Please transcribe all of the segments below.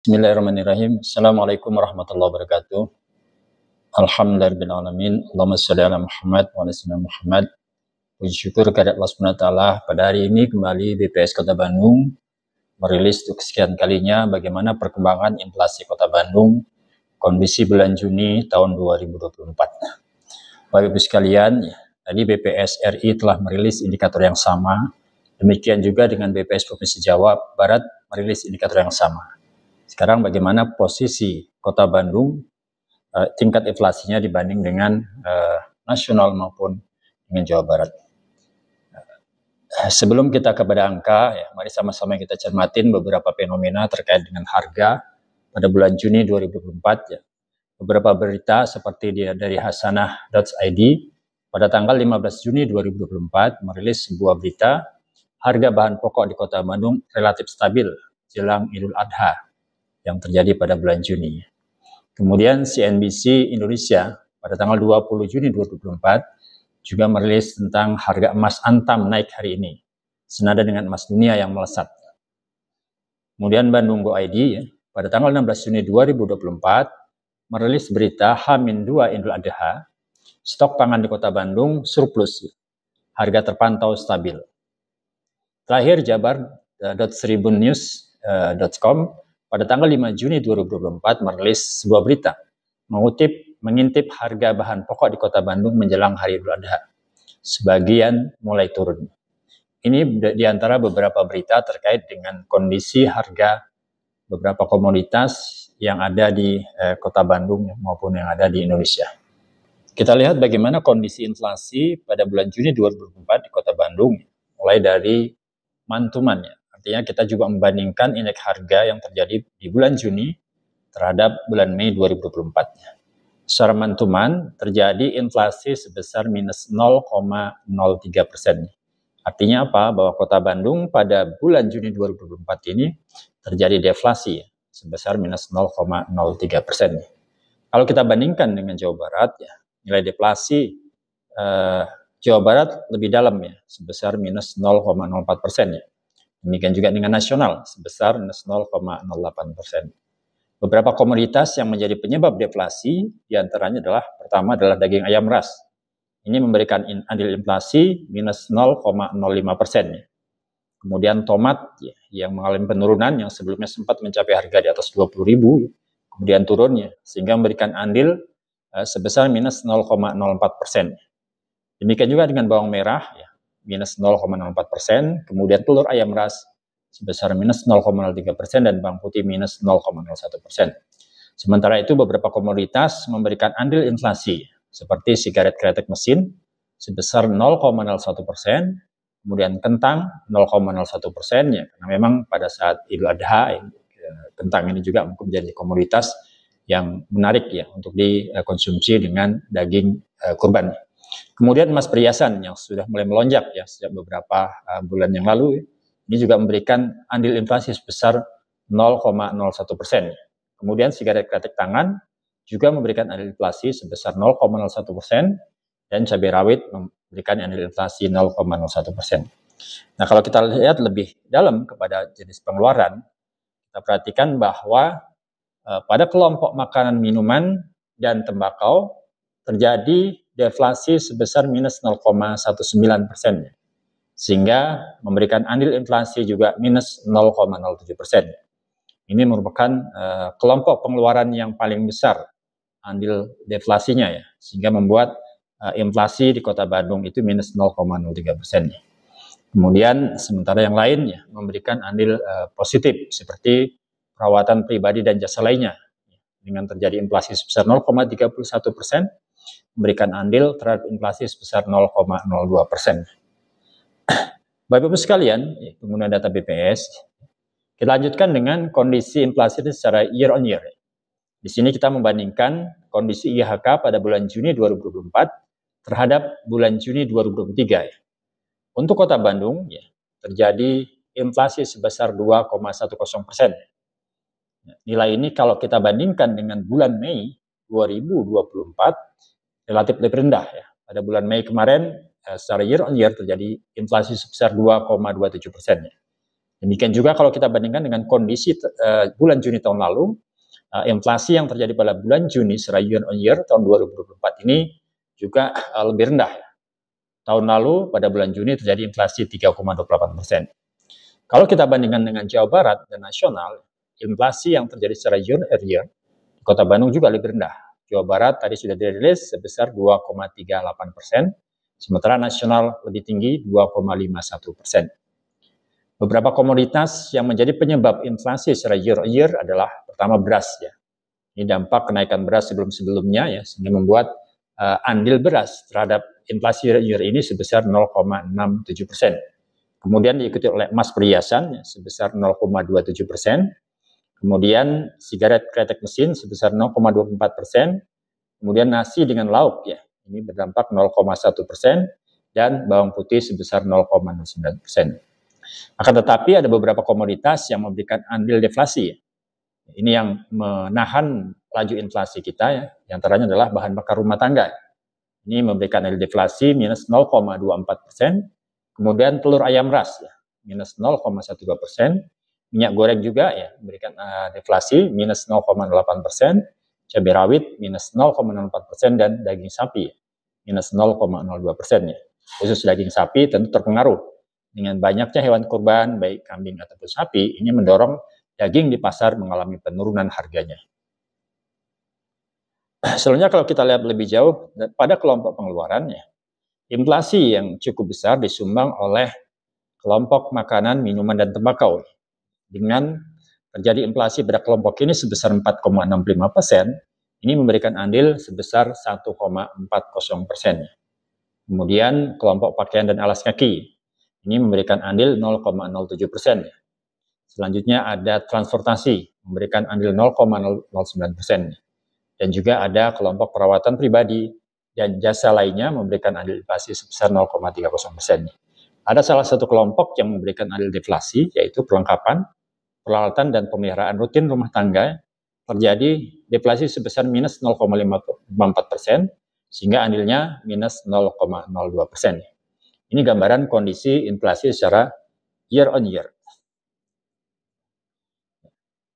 Bismillahirrahmanirrahim. Assalamualaikum warahmatullahi wabarakatuh. Alhamdulillahirrahmanirrahim. Allahumma salli ala Muhammad wa ala sayyidina Muhammad. Puji syukur kepada Allah Subhanahu wa taala, pada hari ini kembali BPS Kota Bandung merilis untuk kesekian kalinya bagaimana perkembangan inflasi Kota Bandung kondisi bulan Juni tahun 2024. Bapak Ibu sekalian, tadi BPS RI telah merilis indikator yang sama. Demikian juga dengan BPS Provinsi Jawa Barat merilis indikator yang sama. Sekarang bagaimana posisi Kota Bandung tingkat inflasinya dibanding dengan nasional maupun dengan Jawa Barat. Sebelum kita kepada angka, mari sama-sama kita cermatin beberapa fenomena terkait dengan harga pada bulan Juni 2024. Beberapa berita seperti dari hasanah.id pada tanggal 15 Juni 2024 merilis sebuah berita harga bahan pokok di Kota Bandung relatif stabil jelang Idul Adha yang terjadi pada bulan Juni. Kemudian CNBC Indonesia pada tanggal 20 Juni 2024 juga merilis tentang harga emas Antam naik hari ini, senada dengan emas dunia yang melesat. Kemudian Bandung.go.id pada tanggal 16 Juni 2024 merilis berita H-2 Idul Adha, stok pangan di Kota Bandung surplus, harga terpantau stabil. Terakhir jabar.seribunnews.com pada tanggal 5 Juni 2024 merilis sebuah berita mengintip harga bahan pokok di Kota Bandung menjelang hari Idul Adha. Sebagian mulai turun. Ini di antara beberapa berita terkait dengan kondisi harga beberapa komoditas yang ada di Kota Bandung maupun yang ada di Indonesia. Kita lihat bagaimana kondisi inflasi pada bulan Juni 2024 di Kota Bandung, mulai dari mantumannya. Artinya kita juga membandingkan indeks harga yang terjadi di bulan Juni terhadap bulan Mei 2024. Secara mantuman terjadi inflasi sebesar minus 0,03%. Artinya apa? Bahwa Kota Bandung pada bulan Juni 2024 ini terjadi deflasi sebesar minus 0,03%. Kalau kita bandingkan dengan Jawa Barat, nilai deflasi Jawa Barat lebih dalam sebesar minus 0,04%. Demikian juga dengan nasional sebesar minus 0,08%. Beberapa komoditas yang menjadi penyebab deflasi diantaranya adalah pertama adalah daging ayam ras. Ini memberikan andil inflasi minus 0,05%. Kemudian tomat yang mengalami penurunan yang sebelumnya sempat mencapai harga di atas 20.000, kemudian turunnya sehingga memberikan andil sebesar minus 0,04%. Demikian juga dengan bawang merah minus 0,04%, kemudian telur ayam ras sebesar minus 0,03% dan bawang putih minus 0,01%. Sementara itu beberapa komoditas memberikan andil inflasi seperti sigaret kretek mesin sebesar 0,01%, kemudian kentang 0,01% karena memang pada saat Idul Adha kentang ini juga menjadi komoditas yang menarik untuk dikonsumsi dengan daging kurban. Kemudian emas perhiasan yang sudah mulai melonjak sejak beberapa bulan yang lalu, ini juga memberikan andil inflasi sebesar 0,01%. Kemudian sigaret kretek tangan juga memberikan andil inflasi sebesar 0,01% dan cabai rawit memberikan andil inflasi 0,01%. Nah, kalau kita lihat lebih dalam kepada jenis pengeluaran, kita perhatikan bahwa pada kelompok makanan, minuman, dan tembakau terjadi deflasi sebesar minus 0,19%. Sehingga memberikan andil inflasi juga minus 0,07%. Ini merupakan kelompok pengeluaran yang paling besar andil deflasinya sehingga membuat inflasi di Kota Bandung itu minus 0,03%. Kemudian sementara yang lain memberikan andil positif seperti perawatan pribadi dan jasa lainnya dengan terjadi inflasi sebesar 0,31%, memberikan andil terhadap inflasi sebesar 0,02%. Bapak Ibu sekalian, penggunaan data BPS, kita lanjutkan dengan kondisi inflasi secara year on year. Di sini kita membandingkan kondisi IHK pada bulan Juni 2024 terhadap bulan Juni 2023. Untuk Kota Bandung terjadi inflasi sebesar 2,10%. Nilai ini kalau kita bandingkan dengan bulan Mei 2024 relatif lebih rendah Pada bulan Mei kemarin secara year on year terjadi inflasi sebesar 2,27%. Demikian juga kalau kita bandingkan dengan kondisi bulan Juni tahun lalu, inflasi yang terjadi pada bulan Juni secara year on year tahun 2024 ini juga lebih rendah. Tahun lalu pada bulan Juni terjadi inflasi 3,28%. Kalau kita bandingkan dengan Jawa Barat dan nasional, inflasi yang terjadi secara year on year di Kota Bandung juga lebih rendah. Jawa Barat tadi sudah dirilis sebesar 2,38%, sementara nasional lebih tinggi 2,51%. Beberapa komoditas yang menjadi penyebab inflasi secara year on year adalah pertama beras ya. Ini dampak kenaikan beras sebelum-sebelumnya ya, sehingga membuat andil beras terhadap inflasi year on year ini sebesar 0,67%. Kemudian diikuti oleh emas perhiasan ya, sebesar 0,27%. Kemudian sigaret kretek mesin sebesar 0,24%. Kemudian nasi dengan lauk ya, ini berdampak 0,1%, dan bawang putih sebesar 0,09%. Akan tetapi ada beberapa komoditas yang memberikan andil deflasi. Ini yang menahan laju inflasi kita ya. Di antaranya adalah bahan bakar rumah tangga. Ini memberikan andil deflasi minus 0,24%. Kemudian telur ayam ras ya, minus 0,12%. Minyak goreng juga ya memberikan deflasi minus 0,08%. Cabai rawit minus 0,04%, dan daging sapi minus 0,02% ya. Khusus daging sapi tentu terpengaruh dengan banyaknya hewan kurban, baik kambing ataupun sapi, ini mendorong daging di pasar mengalami penurunan harganya. Selanjutnya kalau kita lihat lebih jauh, pada kelompok pengeluarannya, inflasi yang cukup besar disumbang oleh kelompok makanan, minuman, dan tembakau. Dengan terjadi inflasi pada kelompok ini sebesar 4,65%, ini memberikan andil sebesar 1,40%. Kemudian kelompok pakaian dan alas kaki, ini memberikan andil 0,07%. Selanjutnya ada transportasi, memberikan andil 0,09%. Dan juga ada kelompok perawatan pribadi dan jasa lainnya memberikan andil inflasi sebesar 0,30%. Ada salah satu kelompok yang memberikan andil deflasi, yaitu perlengkapan, peralatan, dan pemeliharaan rutin rumah tangga. Terjadi deflasi sebesar minus 0,54%, sehingga andilnya minus 0,02%. Ini gambaran kondisi inflasi secara year on year.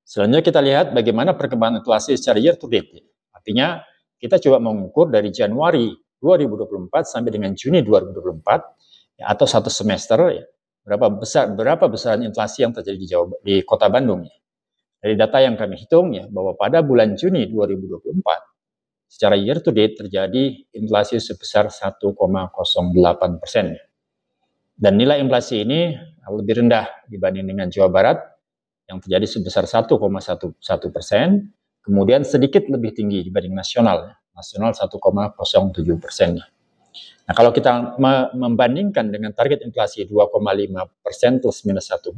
Selanjutnya kita lihat bagaimana perkembangan inflasi secara year to date. Artinya kita coba mengukur dari Januari 2024 sampai dengan Juni 2024 ya, atau satu semester ya, berapa besar inflasi yang terjadi di Kota Bandung ya. Dari data yang kami hitung ya, bahwa pada bulan Juni 2024 secara year to date terjadi inflasi sebesar 1,08%. Dan nilai inflasi ini lebih rendah dibanding dengan Jawa Barat yang terjadi sebesar 1,11%, kemudian sedikit lebih tinggi dibanding nasional 1,07%. Nah, kalau kita membandingkan dengan target inflasi 2,5% plus minus 1%,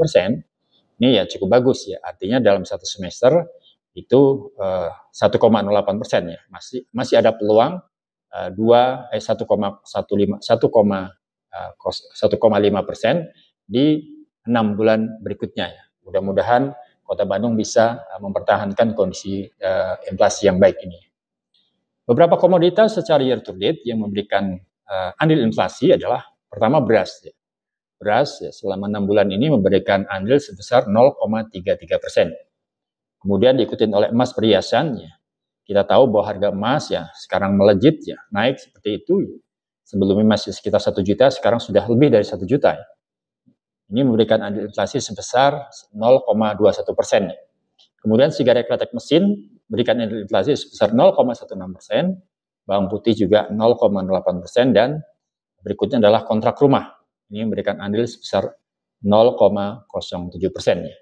ini ya cukup bagus ya. Artinya dalam satu semester itu 1,08% ya. Masih ada peluang 1,5% di 6 bulan berikutnya ya. Mudah-mudahan Kota Bandung bisa mempertahankan kondisi inflasi yang baik ini. Beberapa komoditas secara year to date yang memberikan andil inflasi adalah pertama beras. Ya. Beras ya, selama 6 bulan ini memberikan andil sebesar 0,33%. Kemudian diikuti oleh emas perhiasan. Ya. Kita tahu bahwa harga emas ya sekarang melejit ya, naik seperti itu. Ya. Sebelumnya masih sekitar 1 juta, sekarang sudah lebih dari 1 juta. Ya. Ini memberikan andil inflasi sebesar 0,21%. Kemudian sigaret kretek mesin memberikan andil inflasi sebesar 0,16%. Bawang putih juga 0,08%, dan berikutnya adalah kontrak rumah. Ini memberikan andil sebesar 0,07%. Ya.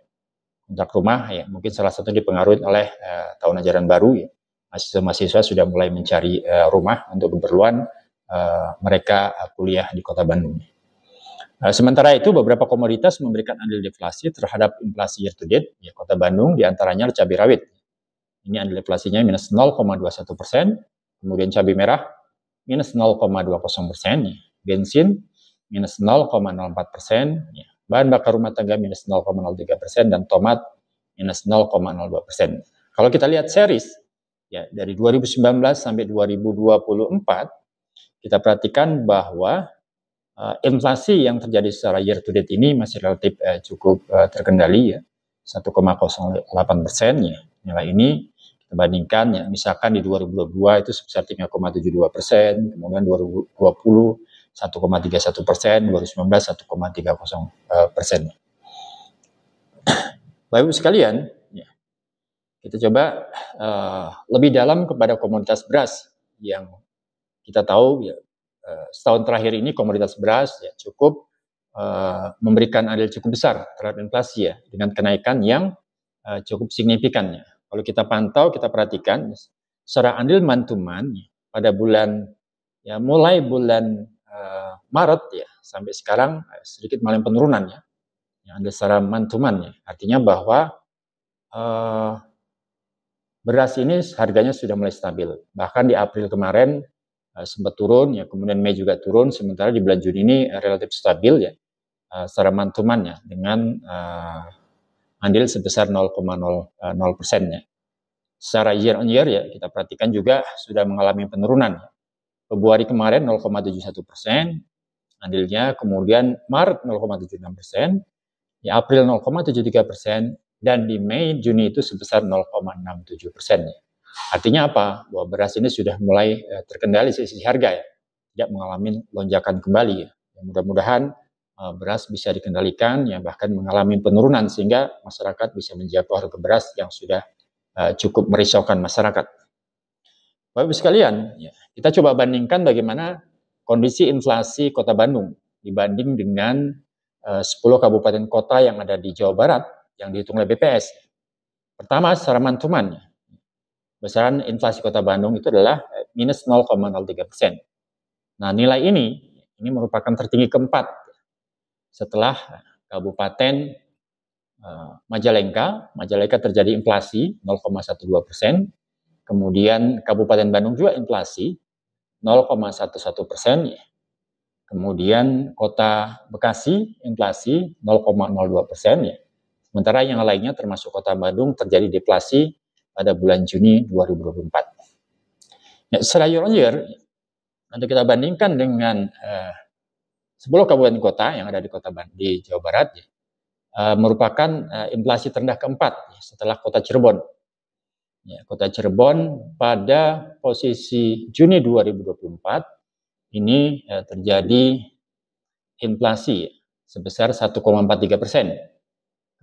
Kontrak rumah ya mungkin salah satu dipengaruhi oleh tahun ajaran baru. Ya. Mahasiswa sudah mulai mencari rumah untuk keperluan mereka kuliah di Kota Bandung. Sementara itu beberapa komoditas memberikan andil deflasi terhadap inflasi year to date ya, Kota Bandung, diantaranya cabai rawit. Ini andil deflasinya minus 0,21%. Kemudian cabai merah minus 0,20%, ya. Bensin minus 0,04%, ya. Bahan bakar rumah tangga minus 0,03%, dan tomat minus 0,02%. Kalau kita lihat series, ya dari 2019 sampai 2024, kita perhatikan bahwa inflasi yang terjadi secara year to date ini masih relatif cukup terkendali ya, 1,08% ya. Nilai ini kita bandingkan ya, misalkan di 2022 itu sebesar 3,72%, kemudian 2020 1,31%, 2019 1,30%. Bapak Ibu sekalian, ya, kita coba lebih dalam kepada komoditas beras yang kita tahu ya, setahun terakhir ini komoditas beras ya cukup memberikan andil cukup besar terhadap inflasi ya, dengan kenaikan yang cukup signifikan ya. Kalau kita pantau, kita perhatikan secara andil month-to-month pada bulan ya, mulai bulan Maret ya sampai sekarang sedikit mengalami penurunan ya, andil secara month-to-month ya. Artinya bahwa beras ini harganya sudah mulai stabil. Bahkan di April kemarin sempat turun ya, kemudian Mei juga turun, sementara di bulan Juni ini relatif stabil ya, secara month-to-month ya, dengan andil sebesar 0,00% ya. Secara year on year ya, kita perhatikan juga sudah mengalami penurunan. Februari kemarin 0,71% andilnya, kemudian Maret 0,76%, di April 0,73%, dan di Mei Juni itu sebesar 0,67%. Artinya apa? Bahwa beras ini sudah mulai terkendali sisi harga ya, tidak mengalami lonjakan kembali ya. Mudah-mudahan beras bisa dikendalikan ya, bahkan mengalami penurunan sehingga masyarakat bisa menjangkau harga beras yang sudah cukup merisaukan masyarakat. Bapak Ibu sekalian, ya, kita coba bandingkan bagaimana kondisi inflasi Kota Bandung dibanding dengan 10 kabupaten kota yang ada di Jawa Barat yang dihitung oleh BPS. Pertama, secara month-to-month, besaran inflasi Kota Bandung itu adalah minus 0,03%. Nah, nilai ini merupakan tertinggi keempat setelah Kabupaten Majalengka. Majalengka terjadi inflasi 0,12%. Kemudian Kabupaten Bandung juga inflasi 0,11%. Kemudian Kota Bekasi inflasi 0,02%. Ya. Sementara yang lainnya termasuk Kota Bandung terjadi deflasi pada bulan Juni 2024. Ya, secara year on year, nanti kita bandingkan dengan 10 kabupaten kota yang ada di Jawa Barat, ya, merupakan inflasi terendah keempat ya, setelah Kota Cirebon. Ya, Kota Cirebon pada posisi Juni 2024 ini terjadi inflasi sebesar 1,43%.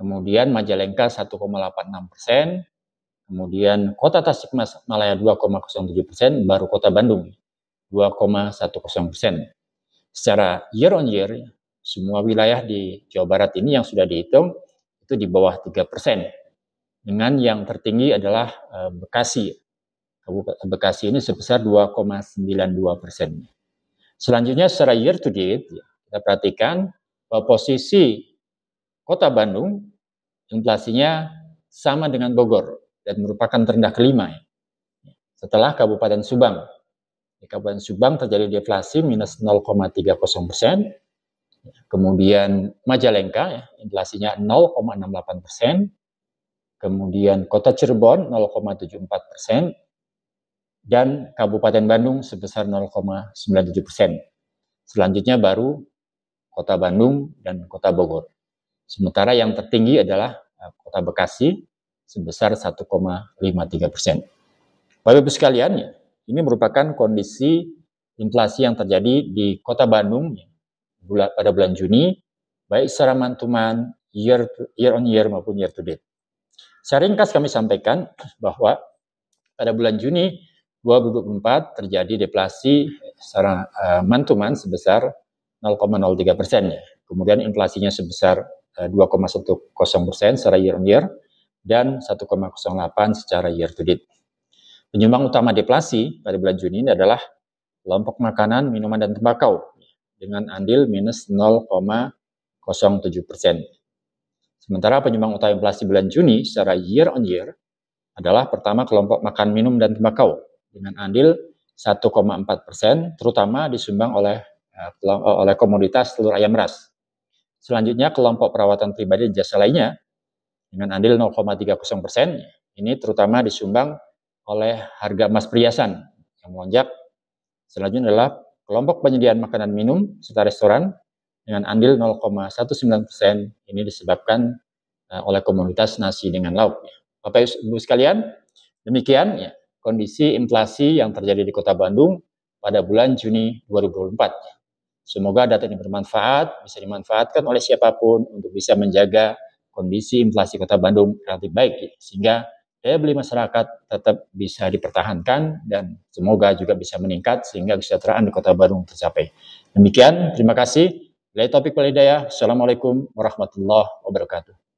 Kemudian Majalengka 1,86%. Kemudian Kota Tasikmalaya 2,07%, baru Kota Bandung 2,10%. Secara year on year, semua wilayah di Jawa Barat ini yang sudah dihitung itu di bawah 3%. Dengan yang tertinggi adalah Bekasi. Kabupaten Bekasi ini sebesar 2,92%. Selanjutnya secara year to date, kita perhatikan bahwa posisi Kota Bandung inflasinya sama dengan Bogor dan merupakan terendah kelima ya. Setelah Kabupaten Subang. Di Kabupaten Subang terjadi deflasi minus 0,30%. Kemudian Majalengka ya, inflasinya 0,68%. Kemudian Kota Cirebon 0,74%, dan Kabupaten Bandung sebesar 0,97%. Selanjutnya baru Kota Bandung dan Kota Bogor. Sementara yang tertinggi adalah Kota Bekasi sebesar 1,53%. Bapak Ibu sekalian, ya, ini merupakan kondisi inflasi yang terjadi di Kota Bandung ya, pada bulan Juni, baik secara month-to-month, year on year maupun year to date. Secara ringkas kami sampaikan bahwa pada bulan Juni 2024 terjadi deflasi secara month-to-month sebesar 0,03%. Ya. Kemudian inflasinya sebesar 2,10% secara year on year dan 1,08 secara year to date. Penyumbang utama deflasi pada bulan Juni ini adalah kelompok makanan, minuman, dan tembakau dengan andil minus 0,07%. Sementara penyumbang utama inflasi bulan Juni secara year on year adalah pertama kelompok makan, minum, dan tembakau dengan andil 1,4%, terutama disumbang oleh komoditas telur ayam ras. Selanjutnya kelompok perawatan pribadi dan jasa lainnya dengan andil 0,30%. Ini terutama disumbang oleh harga emas perhiasan yang melonjak. Selanjutnya adalah kelompok penyediaan makanan minum serta restoran dengan andil 0,19% ini disebabkan oleh komoditas nasi dengan lauk. Bapak Ibu sekalian, demikian ya, kondisi inflasi yang terjadi di Kota Bandung pada bulan Juni 2024. Semoga data ini bermanfaat, bisa dimanfaatkan oleh siapapun untuk bisa menjaga kondisi inflasi Kota Bandung relatif baik, ya, sehingga daya beli masyarakat tetap bisa dipertahankan dan semoga juga bisa meningkat sehingga kesejahteraan di Kota Bandung tercapai. Demikian, terima kasih. Dari Taufiq wal Hidayah. Assalamualaikum warahmatullahi wabarakatuh.